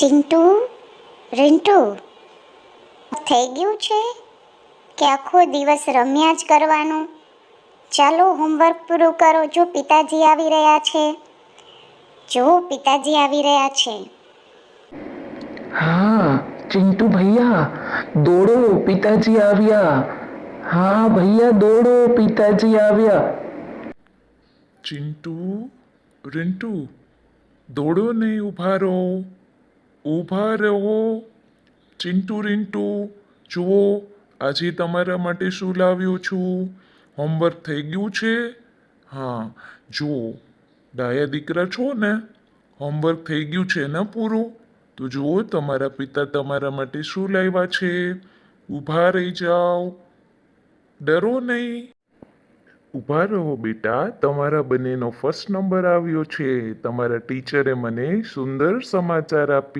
ચિંટુ, રિન્ટુ, થઈ ગયું છે કે આખો દિવસ રમ્યા જ કરવાનું? ચાલો હોમવર્ક પૂરું કરો. જો પિતાજી આવી રહ્યા છે. हाँ चिंटू भैया दौड़ो पिताजी आव्या। हाँ भैया दौड़ो पिताजी आव्या। चिंटू रिंटू दौड़ो नहीं, ઊભા રહો. ચિંટુ રિન્ટુ જુઓ, આજે તમારા માટે શું લાવ્યો છું. હોમવર્ક થઈ ગયું છે? હા જુઓ, ડાયા દીકરા છો ને, હોમવર્ક થઈ ગયું છે ને પૂરું? તો જુઓ તમારા પિતા તમારા માટે શું લાવ્યા છે. ઊભા રહી જાઓ, ડરો નહીં. ઊભા રહો બેટા, તમારા બંનેનો ફર્સ્ટ નંબર આવ્યો છે. તમારા ટીચરે મને સુંદર સમાચાર આપ્યા.